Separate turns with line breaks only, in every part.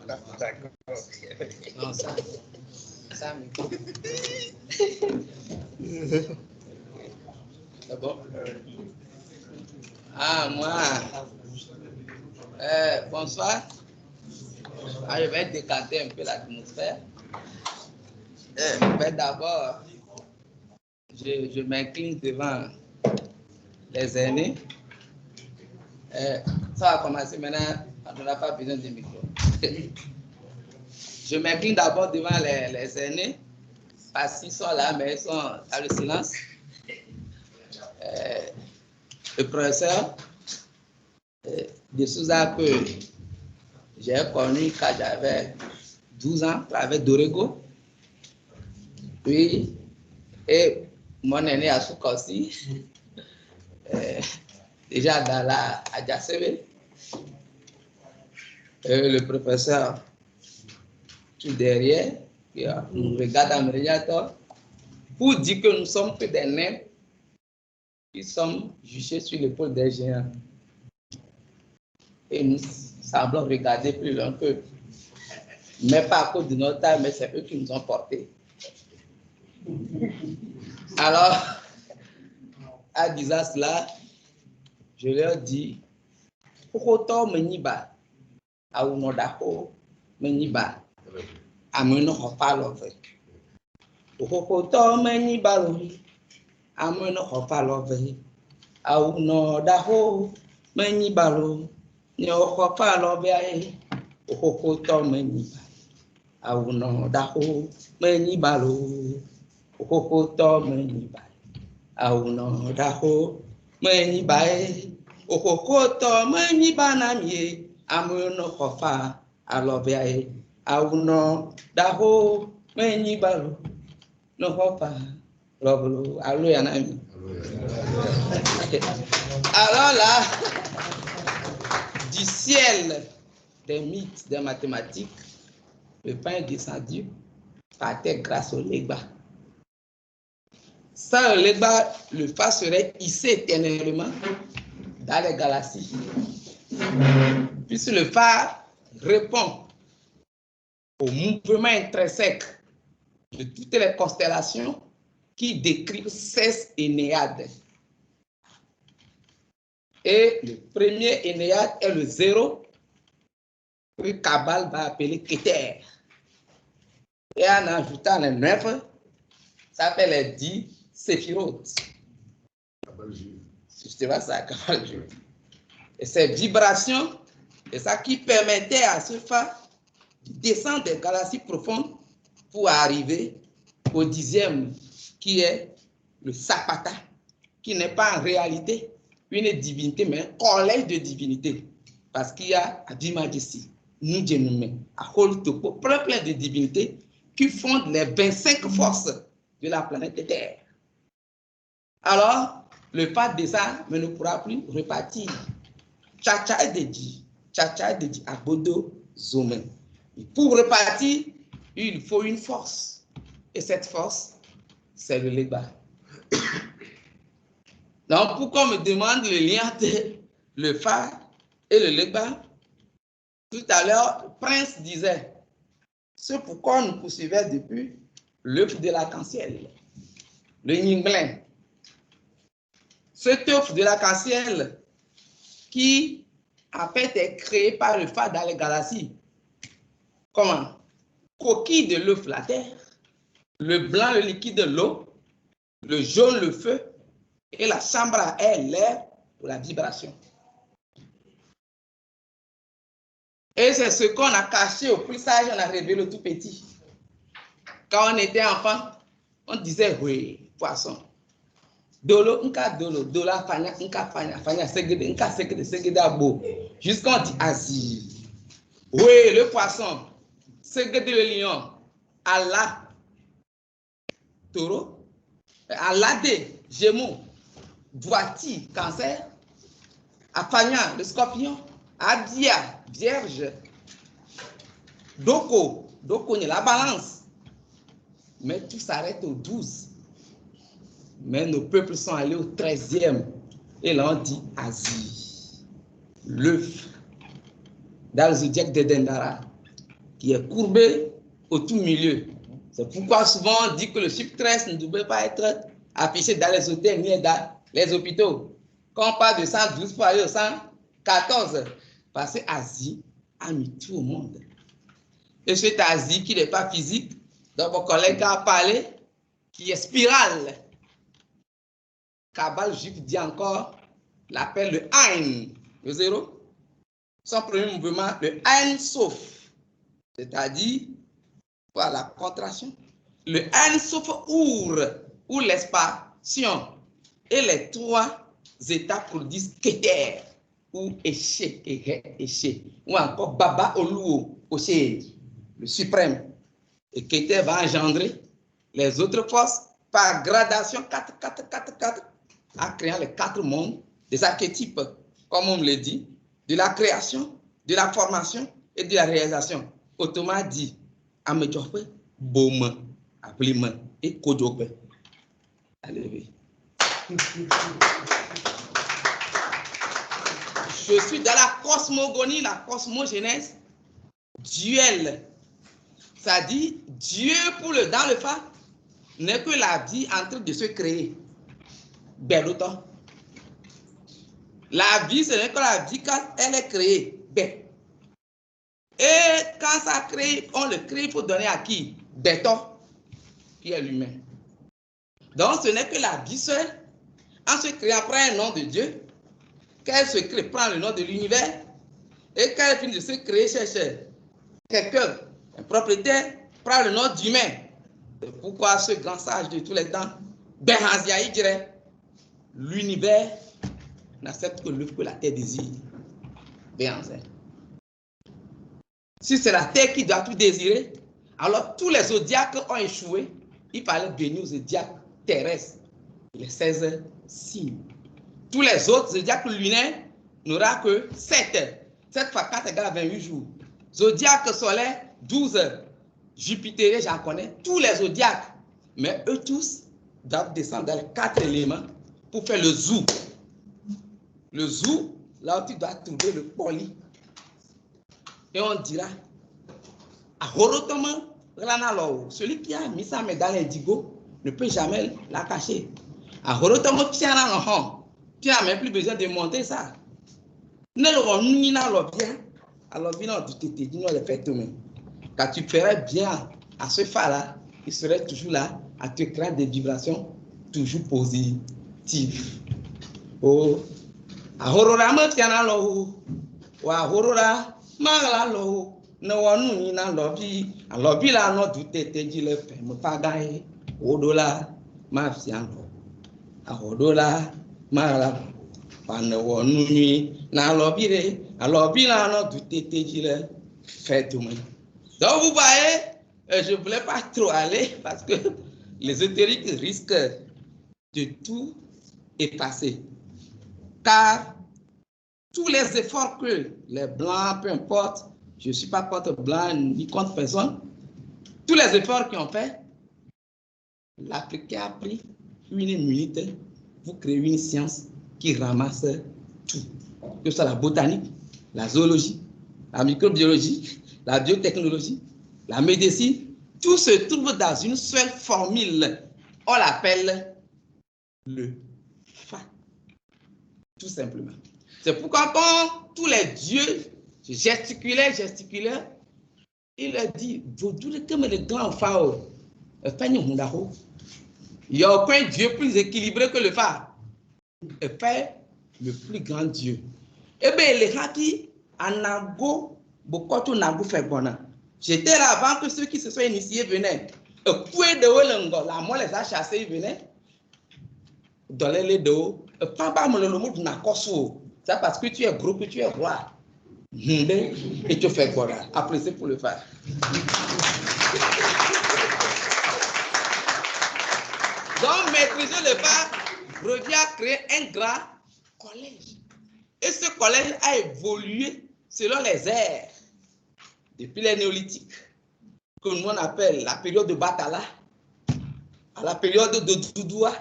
D'accord.
Non, ça me... D'abord. Ah, moi. Bonsoir. Ah, je vais décanter un peu l'atmosphère. Mais d'abord, je m'incline devant les aînés. Ça va commencer maintenant, on n'a pas besoin de micro. Je m'incline d'abord devant les aînés, parce qu'ils sont là, mais ils sont dans le silence. Le professeur de Souza que j'ai connu quand j'avais 12 ans, avec Dorego. Oui, et mon aîné Asuka aussi, déjà dans la Adjacebe. Le professeur tout derrière, qui nous regarde en médiateur, pour dire que nous sommes que des nains qui sommes juchés sur l'épaule des géants. Et nous semblons regarder plus loin qu'eux. Mais pas à cause de notre taille, mais c'est eux qui nous ont portés. Alors, en disant cela, je leur dis, Pokoto meniba, aunodako meniba, ameno hopalove. Pokoto meniba lori, ameno hopalove, aunodako meniba lo, nyo hopalove, Pokoto meniba, aunodako meniba lo, Pokoto meniba, aunodako meniba. Okokoto meni banamie amono kofa alobiae auno daho meni balu no kofa loblo alléluia nami. Alors là, du ciel des mythes des mathématiques, le pain est descendu par terre grâce au Legba. Sans le Legba, le phare serait hissé éternellement dans les galaxies. Puisque le phare répond au mouvement intrinsèque de toutes les constellations qui décrivent 16 Énéades. Et le premier Énéade est le 0, que Kabbale va appeler Keter. Et en ajoutant le 9, ça s'appelle les 10 Séphiroth. Justement, ça, Kabbale. Et ces vibrations, c'est ça qui permettait à ce phare de descendre des galaxies profondes pour arriver au 10e, qui est le Sapata, qui n'est pas en réalité une divinité, mais un collège de divinités. Parce qu'il y a Adimajessi, Nudjenume, Akol Topo, plein de divinités qui fondent les 25 forces de la planète Terre. Alors, le phare descend, mais ne pourra plus repartir. Tchacha est dédié à Bodo Zome. Pour repartir, il faut une force. Et cette force, c'est le Legba. Donc, pourquoi on me demande le lien entre le phare et le Legba? Tout à l'heure, le prince disait, c'est pourquoi on nous poursuivait depuis l'œuf de l'arc-en-ciel, le Nyingblin. Cet œuf de l'arc-en-ciel qui, en fait, est créé par le phare dans les galaxies. Comment? Coquille de l'œuf, la terre, le blanc, le liquide, l'eau, le jaune, le feu, et la chambre à air, l'air, pour la vibration. Et c'est ce qu'on a caché au plus sage, on a révélé le tout petit. Quand on était enfant, on disait, oui, poisson. Dolo, nka dolo, dola, fanya, nka fanya, fanya, segede, nka segede, segede, abo. Jusqu'on dit assis. Oui, le poisson, segede le lion, Allah, taureau, Alade, gémeaux, Boiti, cancer, Afanya, le scorpion, Adia, vierge, Doko, Doko, la balance. Mais tout s'arrête au 12. Mais nos peuples sont allés au 13e. Et là, on dit Asie, l'œuf. dans le zodiaque de Dendara, qui est courbé au tout milieu. C'est pourquoi souvent on dit que le chiffre 13 ne devrait pas être affiché dans les hôtels ni dans les hôpitaux. Quand on parle de 112 pour aller au 114, parce que Asie a mis tout au monde. Et cette Asie qui n'est pas physique, donc mon collègue a parlé, qui est spirale. Kabbale juif dit encore, l'appelle le Ein, le zéro. Son premier mouvement, le Ein Sof, c'est-à-dire, voilà la contraction. Le Ein Sof ou l'expansion. Et les trois états produisent Keter, ou Eche, Eche, ou encore Baba Oluo, Oche, le suprême. Et Keter va engendrer les autres forces par gradation 4, en créant les 4 mondes des archétypes, comme on me le dit, de la création, de la formation et de la réalisation. Autrement dit, Amejope, Boma, Ablima et Kodope. Allez. Je suis dans la cosmogonie, la cosmogénèse duel. Ça dit, Dieu dans le fa n'est que la vie en train de se créer. Bel autant. La vie, ce n'est que la vie quand elle est créée. Ben. Et quand ça crée, on le crée pour donner à qui? Béton, qui est l'humain. Donc, ce n'est que la vie seule, en se créant, prend un nom de Dieu, qu'elle se crée, prend le nom de l'univers, et quand elle finit de se créer, cherche quelqu'un, un propriétaire, prend le nom d'humain. C'est pourquoi ce grand sage de tous les temps, Ben Haziaï dirait, l'univers n'accepte que l'œuvre que la terre désire. Ben Haziaï. Si c'est la terre qui doit tout désirer, alors tous les zodiaques ont échoué. Il fallait bénir aux zodiaques terrestres, les 16 signes. Tous les autres zodiaques lunaires n'aura que 7. 7 fois 4 égale à 28 jours. Zodiaque solaire, 12 heures. Jupiter, j'en connais, tous les zodiaques. Mais eux tous doivent descendre dans les 4 éléments pour faire le zou. Le zou, là où tu dois trouver le poli. Et on dira, celui qui a mis sa main dans l'indigo ne peut jamais la cacher. Tu n'as même plus besoin de monter ça. Quand tu ferais bien à ce phare-là, il serait toujours là à te créer des vibrations toujours positives. Oh, ahorora me tiana lo, wa ahorora magala lo, no wanu ni na lobi, alobi la no du tete di le fe mo pagaye, odola ma fianlo, ahodola magala, pa no wanu ni na lobi re, alobi la no du tete di le fe tout le monde. Donc vous voyez, je ne voulais pas trop aller parce que les ésotériques risquent de tout effacer. Car tous les efforts que les Blancs, peu importe, je ne suis pas contre Blanc ni contre personne, tous les efforts qu'ils ont fait, l'Africain a pris une minute pour créer une science qui ramasse tout. Que ce soit la botanique, la zoologie, la microbiologie, la biotechnologie, la médecine, tout se trouve dans une seule formule. On l'appelle le Fa. Tout simplement. C'est pourquoi quand tous les dieux gesticulaient, il leur dit, vous dites que les grands Fa, il n'y a aucun dieu plus équilibré que le Fa. Et fait le plus grand dieu. Eh bien, les haki, anago, bokoto nago fait bona. J'étais là avant que ceux qui se sont initiés venaient. Poué de haut, la mort les a chassés, ils venaient. Dans les de haut, pas le mot de nakoso. C'est parce que tu es gros, que tu es roi. Et tu fais quoi là? Appréciez pour le faire. Donc, maîtriser le faire revient à créer un grand collège. Et ce collège a évolué selon les ères. Depuis les néolithiques, que nous on appelle la période de Batala, à la période de Doudoua,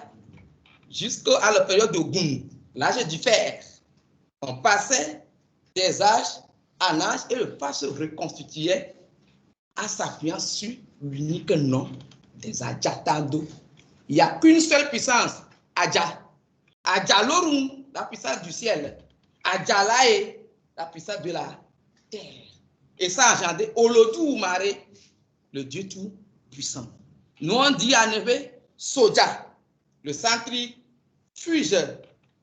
jusqu'à la période de Goum, l'âge du fer. On passait des âges en âge et le phare se reconstituait en s'appuyant sur l'unique nom des Adjatando. Il n'y a qu'une seule puissance, Adja. Adjalorum, la puissance du ciel. Adjalae, la puissance de la terre. Et ça a engendré Olodu Maré, le Dieu tout puissant. Nous on dit en effet Soja, le centrifuge,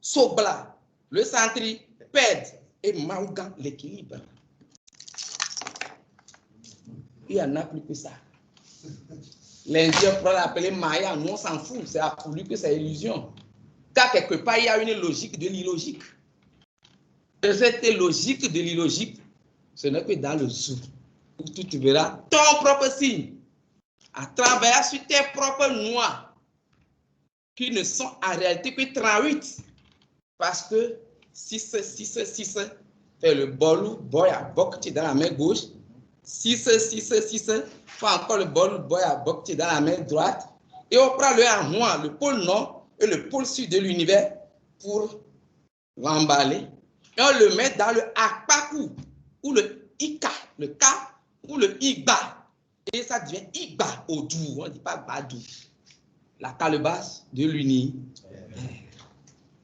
Sobla, le centripède, et Maugan, l'équilibre. Il y en a plus que ça. Les Indiens pourraient l'appeler Maya, nous on s'en fout, c'est absolu que c'est illusion. Car quelque part, il y a une logique de l'illogique. Et cette logique de l'illogique, ce n'est que dans le zoo, où tu verras ton propre signe, à travers sur tes propres noix, qui ne sont en réalité que 38, parce que 6 fait le bolou, boy à bokti dans la main gauche, 6 fait encore le bolou, boy à bokti dans la main droite, et on prend le armoire, le pôle nord et le pôle sud de l'univers pour l'emballer, et on le met dans le akpaku, ou le ika, le ka, ou le igba, et ça devient igba au doux, on ne dit pas badou, la calebasse de l'univers,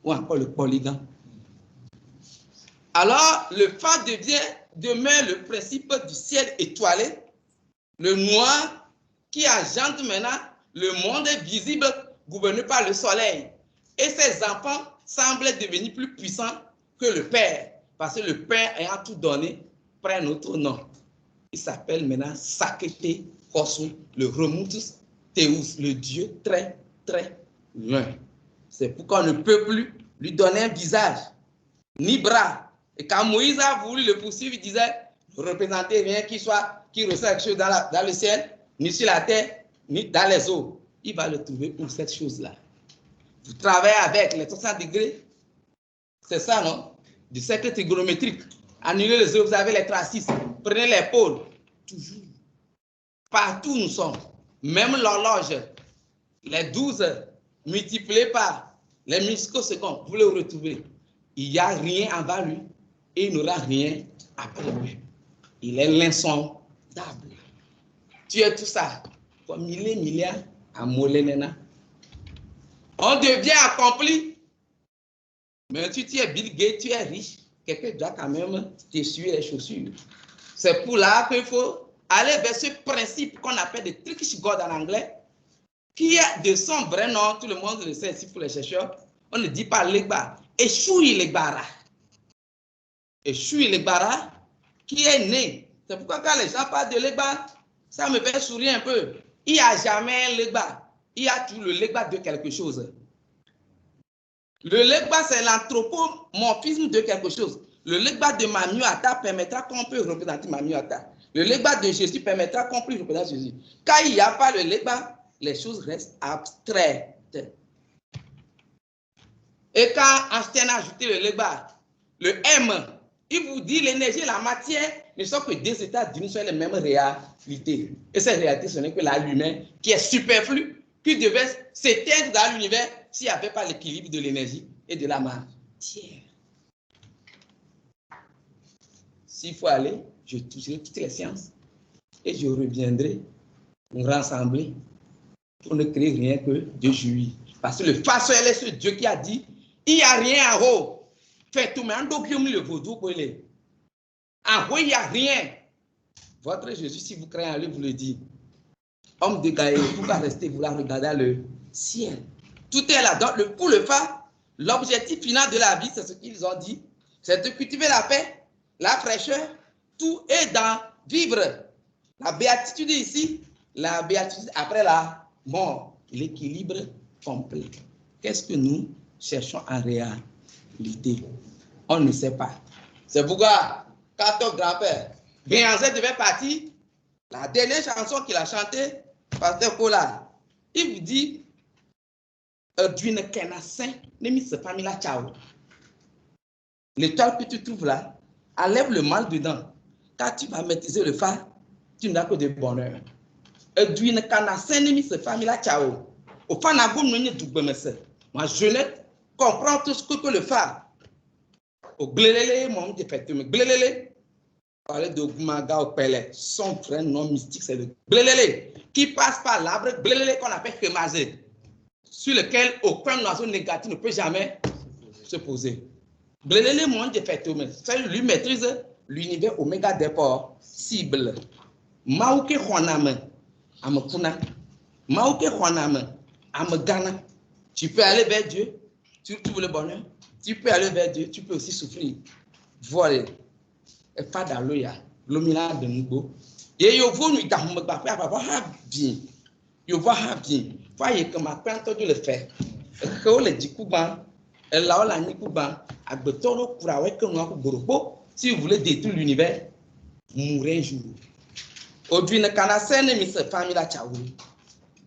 ou encore le polygone. Alors, le phare demeure le principe du ciel étoilé, le noir qui agente maintenant le monde visible gouverné par le soleil. Et ses enfants semblent devenir plus puissants que le Père, parce que le Père ayant tout donné, prend notre nom. Il s'appelle maintenant Sakete Kosu, le Remutus Teus, le Dieu très, très loin. C'est pourquoi on ne peut plus lui donner un visage, ni bras. Et quand Moïse a voulu le poursuivre, il disait, ne représentez rien qui ressent quelque chose dans le ciel, ni sur la terre, ni dans les eaux. Il va le trouver pour cette chose-là. Vous travaillez avec les 300 degrés, c'est ça, non? Du cercle trigonométrique. Annulez les eaux, vous avez les traces. Prenez les pôles. Toujours. Partout nous sommes. Même l'horloge, les 12 multipliés par les microsecondes, vous le retrouvez. Il n'y a rien avant lui et il n'aura rien après lui. Il est l'insondable. Tu es tout ça. Comme milliards à Molenena. On devient accompli. Mais si tu es Bill Gates, tu es riche. Quelqu'un doit quand même t'essuyer les chaussures. C'est pour là qu'il faut aller vers ce principe qu'on appelle de Turkish God en anglais, qui est de son vrai nom, tout le monde le sait ici pour les chercheurs, on ne dit pas Legba, Eshui Legbara. Eshui Legbara, qui est né. C'est pourquoi quand les gens parlent de Legba, ça me fait sourire un peu. Il n'y a jamais un Legba. Il y a toujours le Legba de quelque chose. Le Legba, c'est l'anthropomorphisme de quelque chose. Le Legba de Mamiata permettra qu'on peut représenter Mamiata. Le Legba de Jésus permettra qu'on puisse représenter Jésus. Quand il n'y a pas le Legba, les choses restent abstraites. Et quand Einstein a ajouté le Legba, le M, il vous dit l'énergie et la matière ne sont que deux états d'une seule et même réalité. Et cette réalité, ce n'est que l'humain qui est superflu, qui devait s'éteindre dans l'univers s'il n'y avait pas l'équilibre de l'énergie et de la matière. S'il faut aller, je toucherai toutes les sciences et je reviendrai nous rassembler pour ne créer rien que de jouir. Parce que le farceur est ce Dieu qui a dit, il n'y a rien en haut. Faites tout, mais en haut, le vaudou pour les. En haut, il n'y a rien. Votre Jésus, si vous croyez en lui, vous le dit. Homme de Gaïa, pourquoi rester vouloir regarder le ciel? Tout est là. Donc, pour le phare, l'objectif final de la vie, c'est ce qu'ils ont dit, c'est de cultiver la paix, la fraîcheur, tout est dans vivre. La béatitude ici, la béatitude après la mort, l'équilibre complet. Qu'est-ce que nous cherchons en réalité? On ne sait pas. C'est pourquoi, quand ton grand-père, Béanzé devait partir, la dernière chanson qu'il a chantée, Pasteur Kola, il vous dit, d'une kenassin, ne pas mis la ciao. L'étoile que tu trouves là, enlève le mal dedans. Quand tu vas maîtriser le phare, tu n'as que de bonheur. D'une kenassin, ne pas mis la ciao. Au phare, moi, je ne comprends tout ce que le phare. Au glélélé, mon petit fait, glélélé. Parler de Gumaga au Pelé. Son vrai nom mystique, c'est le Blélélé, qui passe par l'arbre Blélélé qu'on appelle Kémazé, sur lequel aucun oiseau négatif ne peut jamais se poser. Blélélé, mon défectement, c'est lui maîtrise l'univers oméga déport, cible. Maouke Khwaname, Amekuna, Maouke Khwaname, Amegana. Tu peux aller vers Dieu, tu trouves le bonheur. Tu peux aller vers Dieu, tu peux aussi souffrir. Voilà. Et pas dans l'eau, l'omila de Nouveau. Et yo vous nous t'as me pas avoir bien. Yo voir bien. Voyez que ma pente de le faire. Que on le dit Kuban, et là on la ni Kuban, à Betoro pour avoir que nous avons gros. Si vous voulez détruire l'univers, mourrez un jour. Aujourd'hui, ne canassin ne mise famille la chaoulou.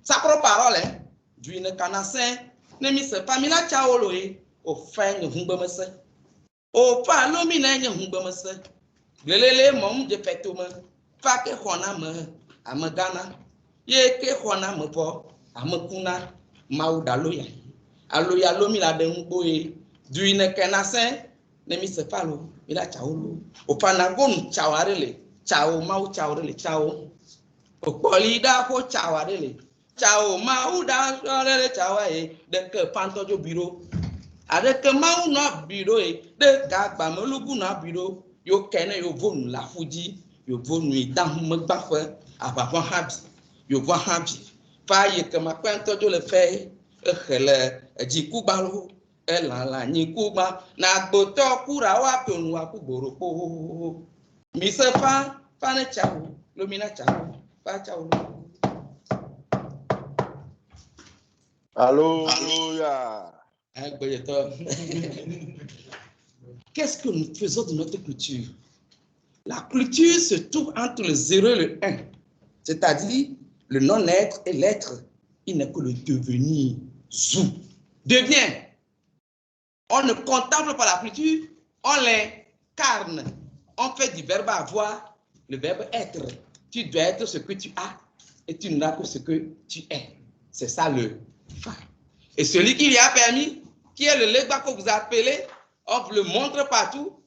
Sa propre parole, hein. Aujourd'hui, ne canassin ne mise famille la chaoulou. Au fin de Humbamese. Au pas l'omina de Humbamese. Lelele mom de fetoma. Fa ke khona me amagana. Ye ke khona me po amakuna maudaloya. Aloya lomila de Mboye. Aujourd'hui, ne canassin ne mise falo. Il a chaoulou. Au panagon chawarele. Chao mau chao rele chao. Okolida ko chao rele. Chao mau da rele chao de que pantojo bureau. Avec que mau no bureau de gagba melugu no bureau. Yo kene yo vonu la fuji. Yo vonu idan megba fe abafon habi. Yo vo habi. Fa ye que ma pantojo le fait hele jikubalo. La ni kuba na gboto kura wa ponu wa kuboro po. Mise fa ne chao, lomina chao, fa chao.
Alléluia.
Qu'est-ce que nous faisons de notre culture? La culture se trouve entre le 0 et le 1, c'est-à-dire le non-être et l'être. Il n'est que le devenir. Zou. Devient. On ne contemple pas la culture, on l'incarne. On fait du verbe avoir le verbe être. Tu dois être ce que tu as et tu n'as que ce que tu es. C'est ça le fa. Et celui qui lui a permis, qui est le legba que vous appelez, on vous le montre partout.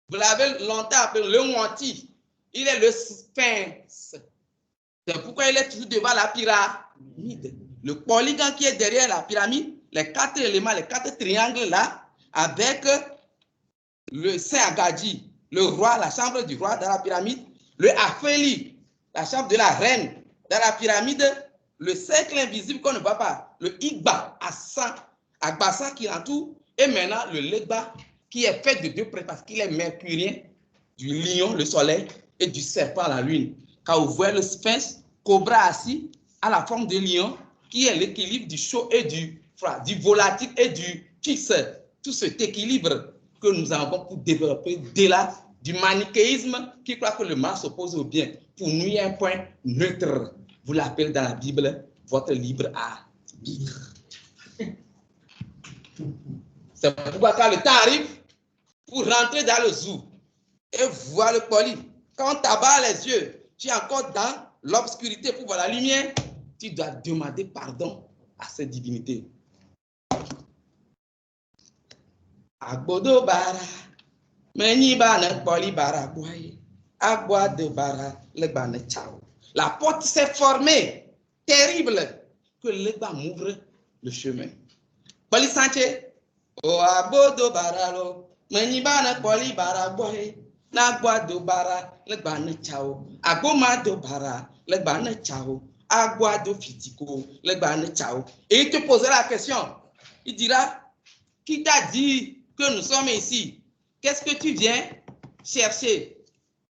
Vous l'avez longtemps appelé le Wanti. Il est le sphinx. C'est pourquoi il est toujours devant la pyramide. Le polygone qui est derrière la pyramide, les 4 éléments, les 4 triangles là, avec le Saint Agadji, le roi, la chambre du roi dans la pyramide, le Afeli, la chambre de la reine dans la pyramide, le cercle invisible qu'on ne voit pas, le Igba, Agbassa qui l'entoure, et maintenant le Legba qui est fait de 2 près parce qu'il est mercurien, du lion, le soleil, et du serpent, la lune. Quand vous voyez le sphinx, cobra assis, à la forme de lion, qui est l'équilibre du chaud et du froid, du volatile et du fixe. Tout cet équilibre que nous avons pour développer dès là, du manichéisme qui croit que le mal s'oppose au bien. Pour nous, il y a un point neutre. Vous l'appelez dans la Bible votre libre arbitre. C'est pourquoi quand le temps arrive, pour rentrer dans le zoo et voir le poli, quand tu abat les yeux, tu es encore dans l'obscurité pour voir la lumière, tu dois demander pardon à cette divinité. Agbodo bara, meni bana poli bara boye, agboa de bara, le bana chao. La porte s'est formée, terrible, que le bas m'ouvre le chemin. Poli Sanche, o agbodo bara lo, meni bana poli bara boye, n'agboa de bara, le bana chao. Agboma de bara, le bana chao. Agboa de fitico, le bana chao. Et il te posera la question, il dira, qui t'a dit que nous sommes ici? Qu'est-ce que tu viens chercher?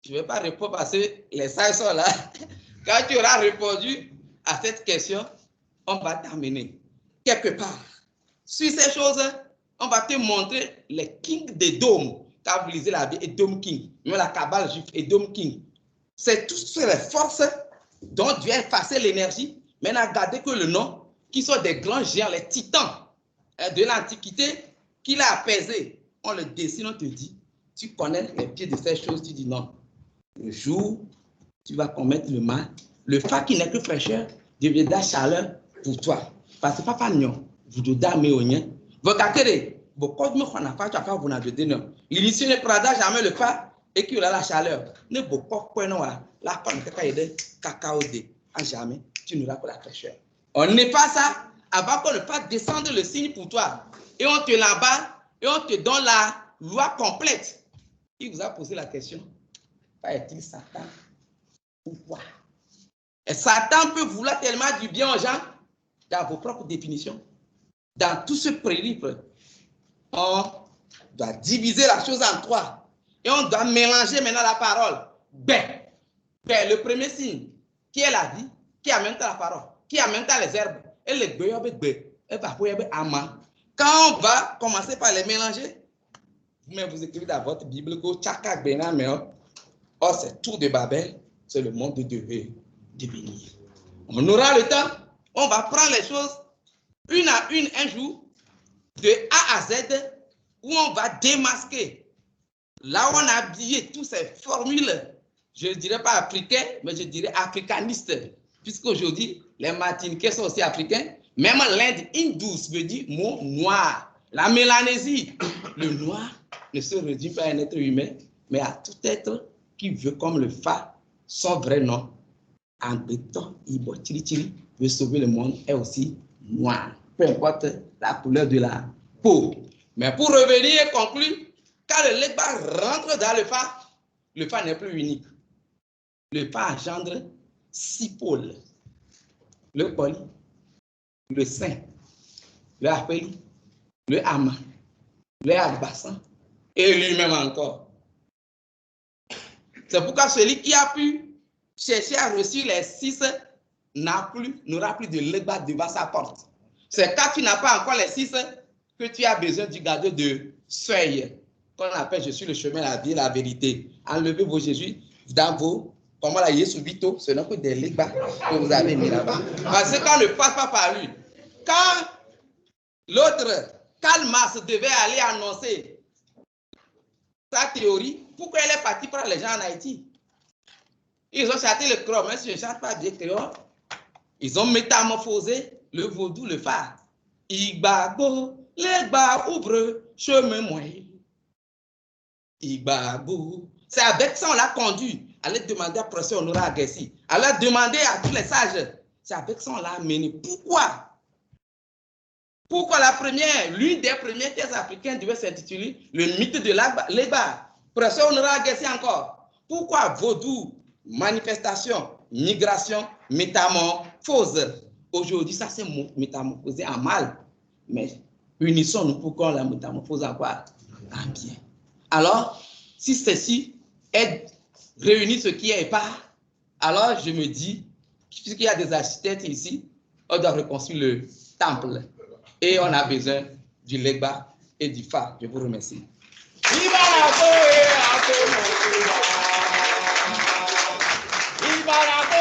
Je ne vais pas répondre parce que les sages sont là. Quand tu auras répondu à cette question, on va t'amener quelque part. Sur ces choses, on va te montrer les kings des dômes. Quand vous lisez la Bible, Edom King, même la Kabbale juive, Edom King. C'est toutes les forces dont Dieu a effacé l'énergie. Maintenant, regardez que le nom, qui sont des grands géants, les titans de l'Antiquité, qu'il a apaisé. On le dessine, on te dit, tu connais les pieds de ces choses, tu dis non. Le jour, tu vas commettre le mal. Le fa qui n'est que fraîcheur deviendra chaleur pour toi. Parce que papa non, vous devez me onyen. Vous regardez, beaucoup de gens n'ont pas vous n'avez pas. L'initié ne prendra jamais le fa et qui a la chaleur, ne peut pas prendre la panne cacao à jamais, tu n'auras pas la fraîcheur. On n'est pas ça avant qu'on ne fasse descendre le signe pour toi. Et on te l'emballe et on te donne la loi complète. Il vous a posé la question, est-il Satan? Pourquoi? Et Satan peut vouloir tellement du bien aux gens dans vos propres définitions. Dans tout ce périple, on doit diviser la chose en trois. Et on doit mélanger maintenant la parole. Ben, le premier signe, qui est la vie, qui a même temps la parole, qui a même temps les herbes. Et les quand on va commencer par les mélanger, vous-même vous écrivez dans votre Bible que Tchaka Benameo, or c'est tout de Babel, c'est le monde de devenir. On aura le temps, on va prendre les choses une à une un jour, de A à Z, où on va démasquer. Là où on a habillé toutes ces formules, je ne dirais pas africaines, mais je dirais africanistes, puisqu'aujourd'hui, les Martiniquais sont aussi africains. Même l'Inde hindouce veut dire mot noir. La Mélanésie, le noir ne se réduit pas à un être humain, mais à tout être qui veut, comme le Fa, son vrai nom, en béton, Ibo Tiri veut sauver le monde, est aussi noir, peu importe la couleur de la peau. Mais pour revenir et conclure, quand le Legba rentre dans le Fa n'est plus unique. Le Fa engendre 6 pôles. Le Poli, le Saint, le Apeli, le Ama, le Albassan et lui-même encore. C'est pourquoi celui qui a pu chercher à reçu les 6 n'aura plus de Legba devant sa porte. C'est quand tu n'as pas encore les 6 que tu as besoin du gardien de seuil, qu'on appelle je suis le chemin, la vie, la vérité. Enlevez vos Jésus dans vos, comment la Yesu Vito, ce n'est que des Legba que vous avez mis là-bas. Parce que quand on ne passe pas par lui, quand l'autre, Karl Marx devait aller annoncer sa théorie, pourquoi elle est partie prendre les gens en Haïti? Ils ont chanté le créole, même si je ne chante pas bien créole. Ils ont métamorphosé le vaudou, le phare. Igbagbo, Legba ouvre chemin moyen. Igbagbo. C'est avec ça on l'a conduit. Allez demander à professeur Honoré Aguessi. Allez demander à tous les sages. C'est avec ça on l'a amené. Pourquoi? Pourquoi l'une des premières thèses africaines devait s'intituler le mythe de Legba? Professeur Honoré Aguessi encore. Pourquoi vaudou, manifestation, migration, métamorphose? Aujourd'hui, ça c'est métamorphosé en mal. Mais unissons-nous pour qu'on la métamorphose en quoi? En bien. Alors, si ceci est réuni ce qui est pas, alors je me dis, puisqu'il y a des architectes ici, on doit reconstruire le temple. Et on a besoin du Legba et du Fa. Je vous remercie. Viva la